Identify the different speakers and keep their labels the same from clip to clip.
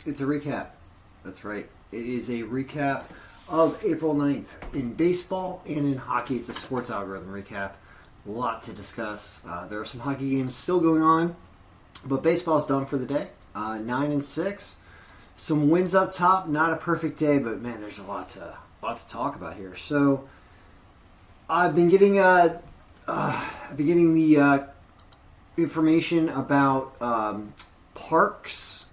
Speaker 1: It's a recap. That's right. It is a recap of April 9th in baseball and in hockey. It's a sports algorithm recap. A lot to discuss. There are some hockey games still going on, but baseball's done for the day. 9-6. Some wins up top. Not a perfect day, but man, there's a lot to talk about here. So I've been getting the information about parks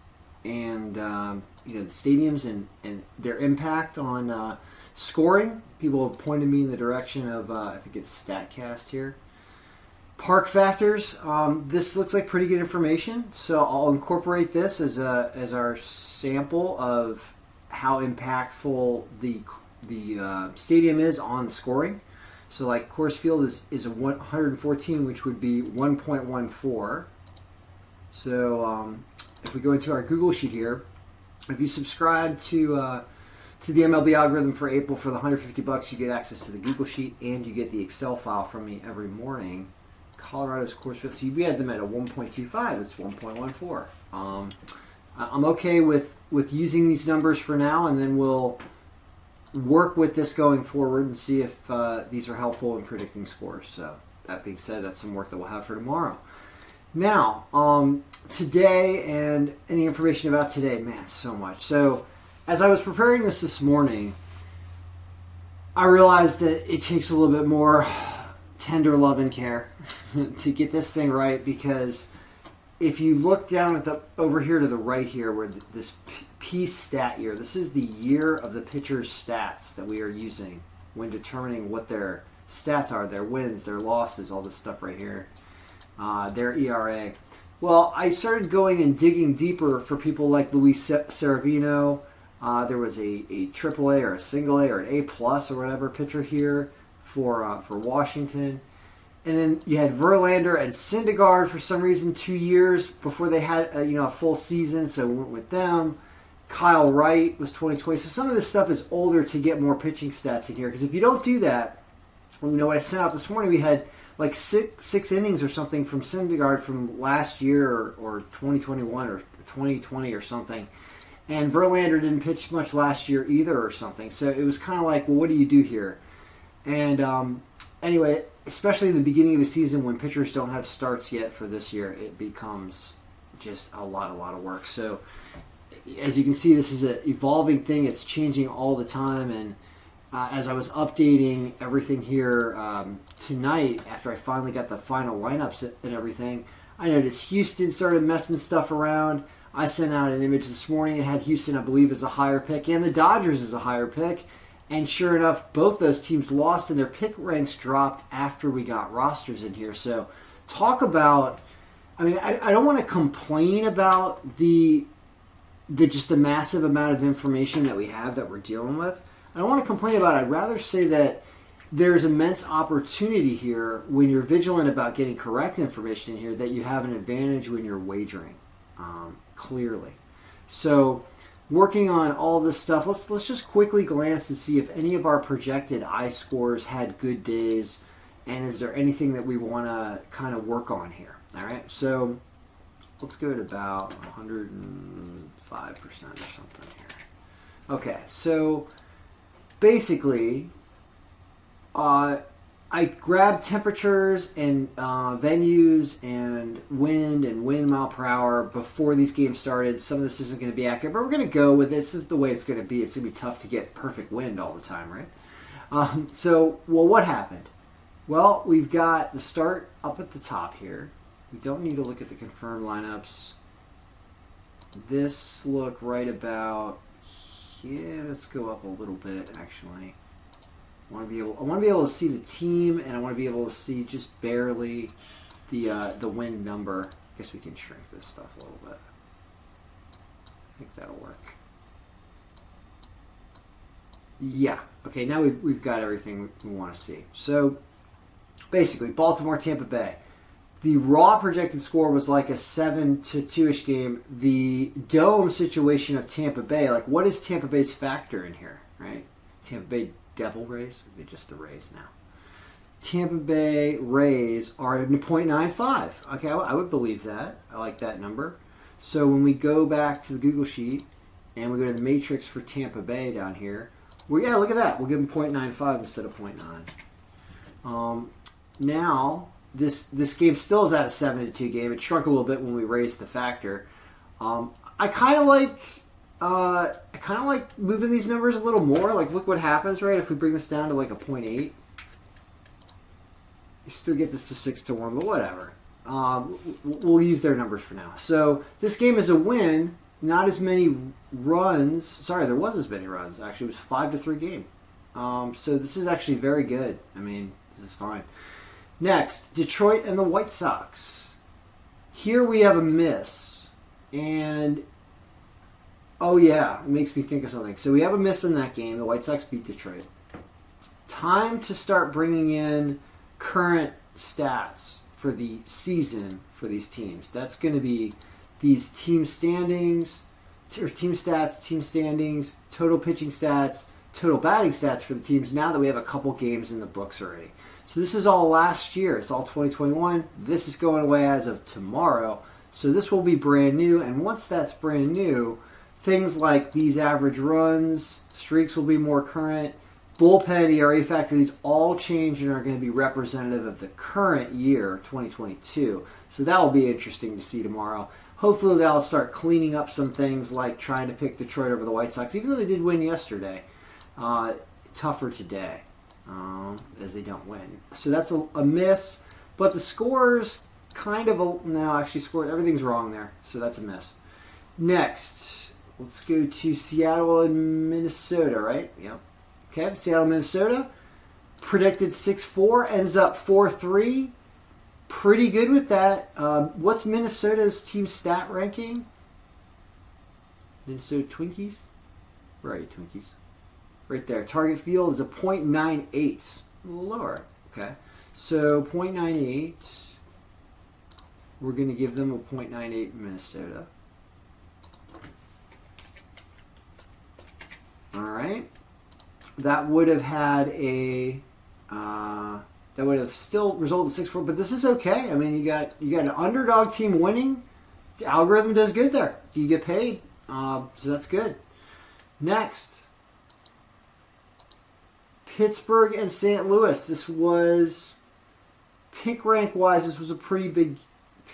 Speaker 1: and the stadiums and their impact on scoring. People have pointed me in the direction of I think it's StatCast here. Park factors. This looks like pretty good information, so I'll incorporate this as our sample of how impactful the stadium is on scoring. So like Coors Field is a 114, which would be 1.14. So if we go into our Google sheet here, if you subscribe to the MLB algorithm for April for the $150, you get access to the Google sheet and you get the Excel file from me every morning. Colorado's Coors Field. So we had them at a 1.25. It's 1.14. I'm okay with using these numbers for now, and then we'll work with this going forward and see if these are helpful in predicting scores. So that being said, that's some work that we'll have for tomorrow. Now, today and any information about today, man, so much. So as I was preparing this morning, I realized that it takes a little bit more tender love and care to get this thing right, because if you look down at over here to the right here where this piece stat year, this is the year of the pitcher's stats that we are using when determining what their stats are, their wins, their losses, all this stuff right here, their ERA. Well, I started going and digging deeper for people like Luis Severino. There was a AAA or a single A or an A plus or whatever pitcher here for Washington. And then you had Verlander and Syndergaard for some reason 2 years before they had a full season, so we went with them. Kyle Wright was 2020. So some of this stuff is older to get more pitching stats in here, because if you don't do that, what I sent out this morning, we had like six innings or something from Syndergaard from last year or 2021 or 2020 or something. And Verlander didn't pitch much last year either or something. So it was kind of like, well, what do you do here? And anyway, especially in the beginning of the season when pitchers don't have starts yet for this year, it becomes just a lot of work. So as you can see, this is an evolving thing. It's changing all the time. And as I was updating everything here tonight, after I finally got the final lineups and everything, I noticed Houston started messing stuff around. I sent out an image this morning. It had Houston, I believe, as a higher pick, and the Dodgers as a higher pick. And sure enough, both those teams lost, and their pick ranks dropped after we got rosters in here. So talk about, I don't want to complain about the just the massive amount of information that we have that we're dealing with. I don't want to complain about it. I'd rather say that there's immense opportunity here when you're vigilant about getting correct information in here, that you have an advantage when you're wagering, clearly. So working on all this stuff, let's just quickly glance and see if any of our projected I scores had good days, and is there anything that we want to kind of work on here. All right, so let's go to about 105% or something here. Okay, so basically, I grabbed temperatures and venues and wind mile per hour before these games started. Some of this isn't going to be accurate, but we're going to go with this. This is the way it's going to be. It's going to be tough to get perfect wind all the time, right? What happened? Well, we've got the start up at the top here. We don't need to look at the confirmed lineups. This look right about here. Let's go up a little bit, actually. I want to be able to see the team, and I want to be able to see just barely the win number. I guess we can shrink this stuff a little bit. I think that'll work. Yeah. Okay, now we've got everything we want to see. So basically, Baltimore, Tampa Bay. The raw projected score was like a 7-2-ish game. The dome situation of Tampa Bay, like what is Tampa Bay's factor in here, right? Tampa Bay Devil Rays? They're just the Rays now. Tampa Bay Rays are at 0.95. Okay, I would believe that. I like that number. So when we go back to the Google sheet, And we go to the matrix for Tampa Bay down here. Well, yeah, look at that. We'll give them 0.95 instead of 0.9. Now, this game still is at a 7-2 game. It shrunk a little bit when we raised the factor. I kind of like moving these numbers a little more. Like, look what happens, right? If we bring this down to like a 0.8, you still get this to 6-1, but whatever. We'll use their numbers for now. So this game is a win. Not as many runs. Sorry, there was as many runs. Actually, it was 5-3 game. So this is actually very good. I mean, this is fine. Next, Detroit and the White Sox. Here we have a miss. And, oh yeah, it makes me think of something. So we have a miss in that game. The White Sox beat Detroit. Time to start bringing in current stats for the season for these teams. That's going to be these team standings, or team stats, team standings, total pitching stats, total batting stats for the teams now that we have a couple games in the books already. So this is all last year. It's all 2021. This is going away as of tomorrow. So this will be brand new. And once that's brand new, things like these average runs, streaks will be more current. Bullpen, ERA factor, these all change and are going to be representative of the current year, 2022. So that will be interesting to see tomorrow. Hopefully they'll start cleaning up some things like trying to pick Detroit over the White Sox, even though they did win yesterday. Tougher today, as they don't win. So that's a miss. But the scores everything's wrong there. So that's a miss. Next, let's go to Seattle and Minnesota, right? Yep. Okay, Seattle, Minnesota. Predicted 6-4, ends up 4-3. Pretty good with that. What's Minnesota's team stat ranking? Minnesota Twinkies? Where are you, Twinkies? Right there. Target field is a .98. Lower. Okay. So .98. We're going to give them a .98 in Minnesota. All right. That would have had a... that would have still resulted in 6-4, but this is okay. I mean, you got an underdog team winning. The algorithm does good there. You get paid, so that's good. Next, Pittsburgh and St. Louis. This was pick rank wise. This was a pretty big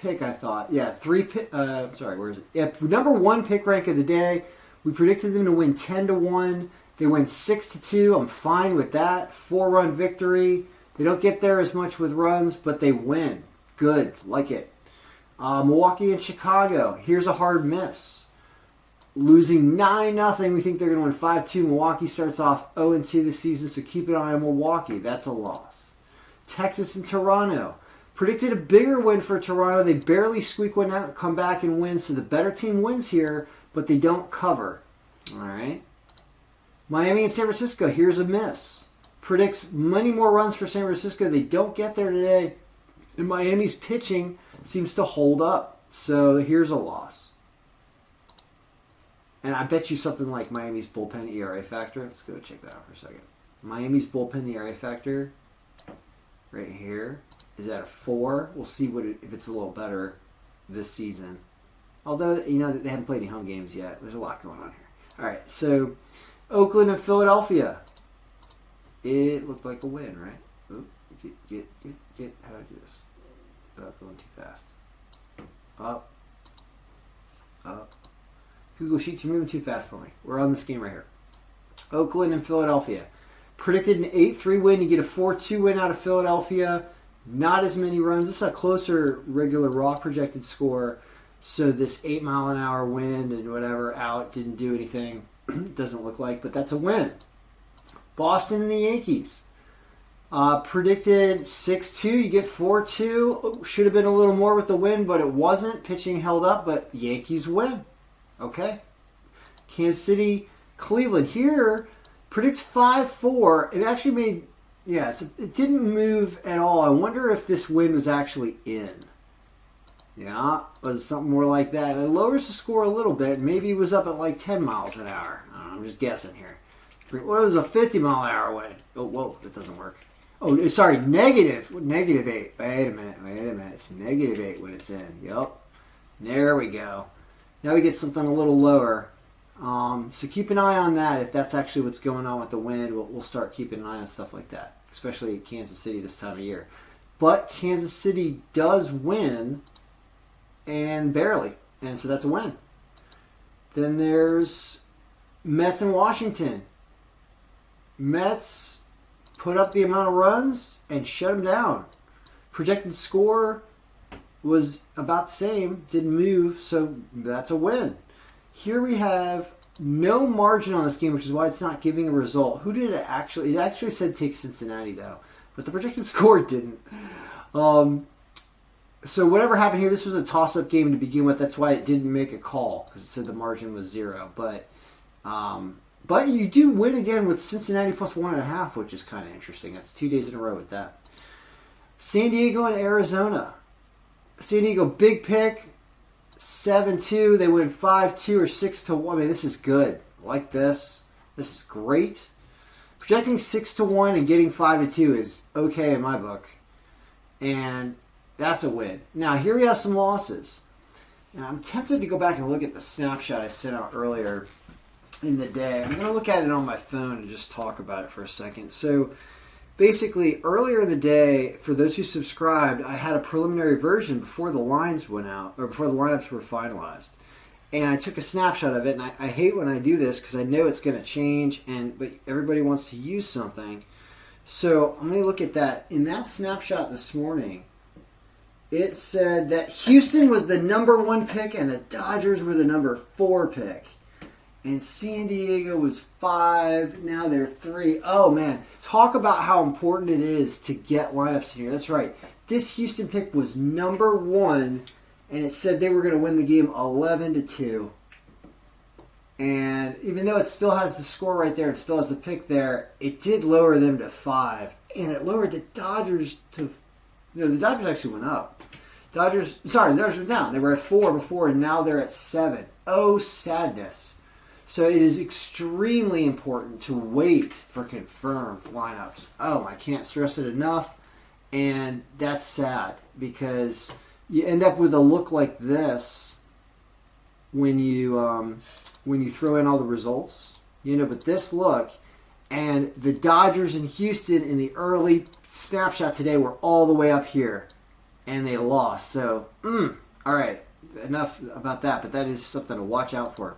Speaker 1: pick, I thought. Yeah, where is it? Yeah, number one pick rank of the day. We predicted them to win 10-1. They win 6-2. I'm fine with that. 4-run victory. They don't get there as much with runs, but they win. Good. Like it. Milwaukee and Chicago. Here's a hard miss. Losing 9-0. We think they're going to win 5-2. Milwaukee starts off 0-2 this season, so keep an eye on Milwaukee. That's a loss. Texas and Toronto. Predicted a bigger win for Toronto. They barely squeak one out, come back and win, so the better team wins here, but they don't cover. All right. Miami and San Francisco. Here's a miss. Predicts many more runs for San Francisco. They don't get there today. And Miami's pitching seems to hold up. So here's a loss. And I bet you something like Miami's bullpen ERA factor. Let's go check that out for a second. Miami's bullpen ERA factor right here is at a 4. We'll see if it's a little better this season. Although, they haven't played any home games yet. There's a lot going on here. All right, so Oakland and Philadelphia. It looked like a win, right? Oop, get. How do I do this? Going too fast. Up. Google Sheets, you're moving too fast for me. We're on this game right here. Oakland and Philadelphia. Predicted an 8-3 win. You get a 4-2 win out of Philadelphia. Not as many runs. This is a closer regular raw projected score. So this 8-mile-an-hour wind and whatever out didn't do anything. Doesn't look like, but that's a win. Boston and the Yankees. Predicted 6-2. You get 4-2. Should have been a little more with the win, but it wasn't. Pitching held up, but Yankees win. Okay. Kansas City, Cleveland. Here, predicts 5-4. It actually made... Yeah, it didn't move at all. I wonder if this win was actually in. Yeah, was something more like that. It lowers the score a little bit. Maybe it was up at like 10 miles an hour. I don't know, I'm just guessing here. What is a 50-mile-an-hour wind? Oh, whoa, that doesn't work. Oh, sorry, negative 8. Wait a minute. It's -8 when it's in. Yep. There we go. Now we get something a little lower. So keep an eye on that. If that's actually what's going on with the wind, we'll start keeping an eye on stuff like that, especially Kansas City this time of year. But Kansas City does win, and barely, and so that's a win. Then there's Mets and Washington. Mets put up the amount of runs and shut them down. Projected score was about the same, didn't move, so that's a win. Here we have no margin on this game, which is why it's not giving a result. Who did it actually? It actually said take Cincinnati, though, but the projected score didn't. So whatever happened here, this was a toss-up game to begin with. That's why it didn't make a call, because it said the margin was 0. But you do win again with Cincinnati plus 1.5, which is kind of interesting. That's 2 days in a row with that. San Diego and Arizona. San Diego, big pick, 7-2. They win 5-2 or 6-1. I mean, this is good. I like this. This is great. Projecting 6-1 and getting 5-2 is okay in my book. And that's a win. Now, here we have some losses. Now, I'm tempted to go back and look at the snapshot I sent out earlier in the day. I'm going to look at it on my phone and just talk about it for a second. So, basically, earlier in the day, for those who subscribed, I had a preliminary version before the lines went out, or before the lineups were finalized. And I took a snapshot of it, and I hate when I do this because I know it's going to change, but everybody wants to use something. So I'm going to look at that. In that snapshot this morning, it said that Houston was the number 1 pick and the Dodgers were the number 4 pick. And San Diego was 5. Now they're 3. Oh, man. Talk about how important it is to get lineups in here. That's right. This Houston pick was number 1, and it said they were going to win the game 11-2. And even though it still has the score right there, it still has the pick there, it did lower them to 5. And it lowered the Dodgers to... the Dodgers actually went up. The Dodgers went down. They were at 4 before, and now they're at 7. Oh, sadness. So it is extremely important to wait for confirmed lineups. Oh, I can't stress it enough. And that's sad because you end up with a look like this when you throw in all the results. You end up with this look. And the Dodgers and Houston in the early snapshot today were all the way up here. And they lost. So, all right. Enough about that. But that is something to watch out for.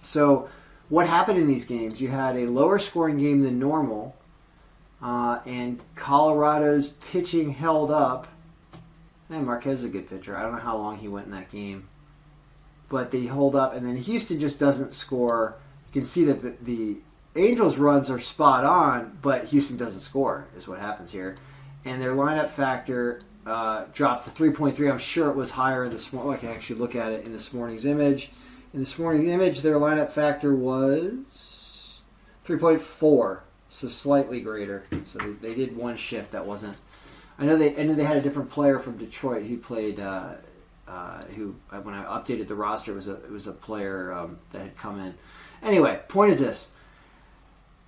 Speaker 1: So, what happened in these games? You had a lower scoring game than normal. And Colorado's pitching held up. And Marquez is a good pitcher. I don't know how long he went in that game. But they hold up. And then Houston just doesn't score. You can see that the Angels' runs are spot on, but Houston doesn't score, is what happens here. And their lineup factor dropped to 3.3. I'm sure it was higher this morning. I can actually look at it in this morning's image. In this morning's image, their lineup factor was 3.4, so slightly greater. So they did one shift that wasn't. I know they had a different player from Detroit who played. Who when I updated the roster, it was a player that had come in. Anyway, point is this.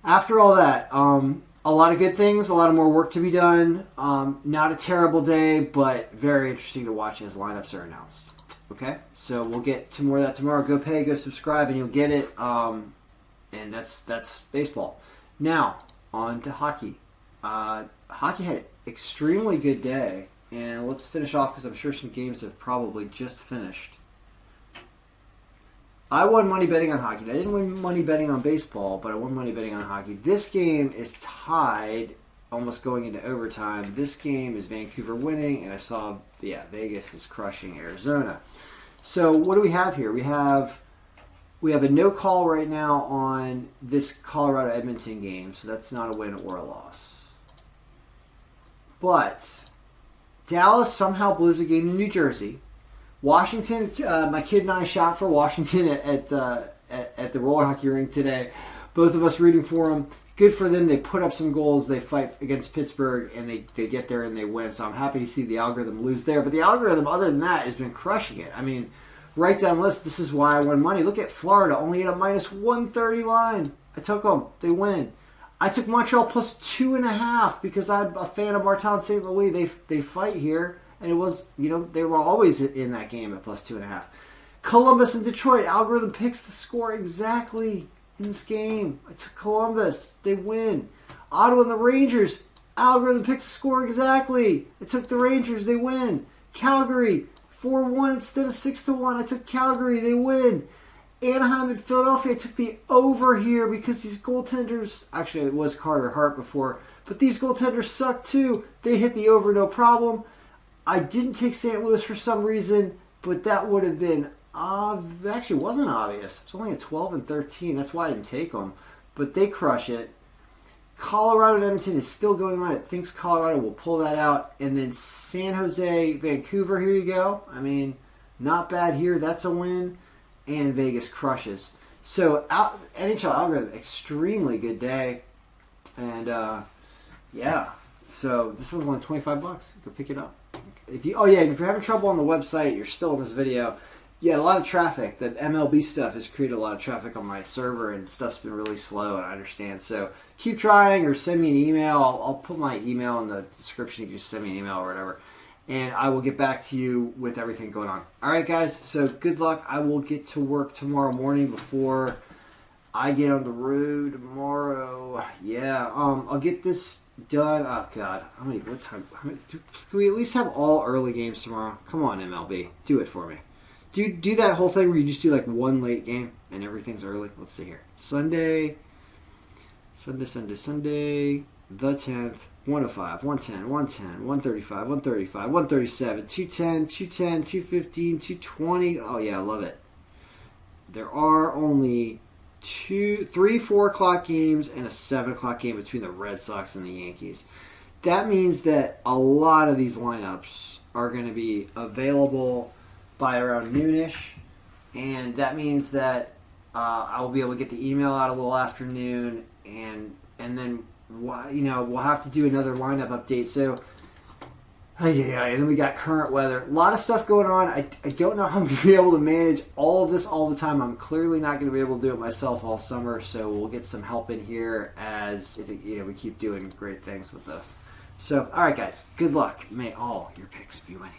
Speaker 1: After all that, a lot of good things, a lot of more work to be done. Not a terrible day, but very interesting to watch as lineups are announced. Okay, so we'll get to more of that tomorrow. Go pay, go subscribe, and you'll get it. And that's baseball. Now, on to hockey. Hockey had an extremely good day. And let's finish off because I'm sure some games have probably just finished. I won money betting on hockey. I didn't win money betting on baseball, but I won money betting on hockey. This game is tied, almost going into overtime. This game is Vancouver winning, and I saw, Vegas is crushing Arizona. So what do we have here? We have a no call right now on this Colorado-Edmonton game, so that's not a win or a loss. But Dallas somehow blows a game in New Jersey. Washington, my kid and I shot for Washington at the roller hockey rink today. Both of us rooting for them. Good for them. They put up some goals. They fight against Pittsburgh, and they get there and they win. So I'm happy to see the algorithm lose there. But the algorithm, other than that, has been crushing it. I mean, right down the list, this is why I won money. Look at Florida, only at a minus 130 line. I took them. They win. I took Montreal plus 2.5 because I'm a fan of Martin St. Louis. They fight here. And it was, they were always in that game at plus 2.5. Columbus and Detroit. Algorithm picks the score exactly in this game. I took Columbus. They win. Ottawa and the Rangers. Algorithm picks the score exactly. I took the Rangers. They win. Calgary 4-1 instead of 6-1. I took Calgary. They win. Anaheim and Philadelphia. I took the over here because these goaltenders. Actually, it was Carter Hart before, but these goaltenders suck too. They hit the over no problem. I didn't take St. Louis for some reason, but that would have been actually it wasn't obvious. It's only a 12 and 13. That's why I didn't take them. But they crush it. Colorado and Edmonton is still going on. It thinks Colorado will pull that out. And then San Jose, Vancouver, here you go. I mean, not bad here. That's a win. And Vegas crushes. So NHL algorithm, extremely good day. And yeah. So this one's only $25. Go pick it up. If you're having trouble on the website, you're still in this video. Yeah, a lot of traffic. The MLB stuff has created a lot of traffic on my server, and stuff's been really slow, and I understand. So keep trying, or send me an email. I'll put my email in the description. You can just send me an email or whatever, and I will get back to you with everything going on. All right, guys, so good luck. I will get to work tomorrow morning before I get on the road tomorrow. Yeah, I'll get this done. Oh, God. What time? Can we at least have all early games tomorrow? Come on, MLB. Do it for me. Do that whole thing where you just do like one late game and everything's early. Let's see here. Sunday, the 10th, 105, 110, 110, 135, 135, 137, 210, 210, 215, 220. Oh, yeah, I love it. There are only 3, 4 o'clock games and a 7 o'clock game between the Red Sox and the Yankees. That means that a lot of these lineups are going to be available by around noonish, and that means that I will be able to get the email out a little afternoon, and then we'll have to do another lineup update. So and then we got current weather, a lot of stuff going on. I don't know how I'm going to be able to manage all of this all the time. I'm clearly not going to be able to do it myself all summer, so we'll get some help in here as we keep doing great things with this. So all right, guys, good luck. May all your picks be winning.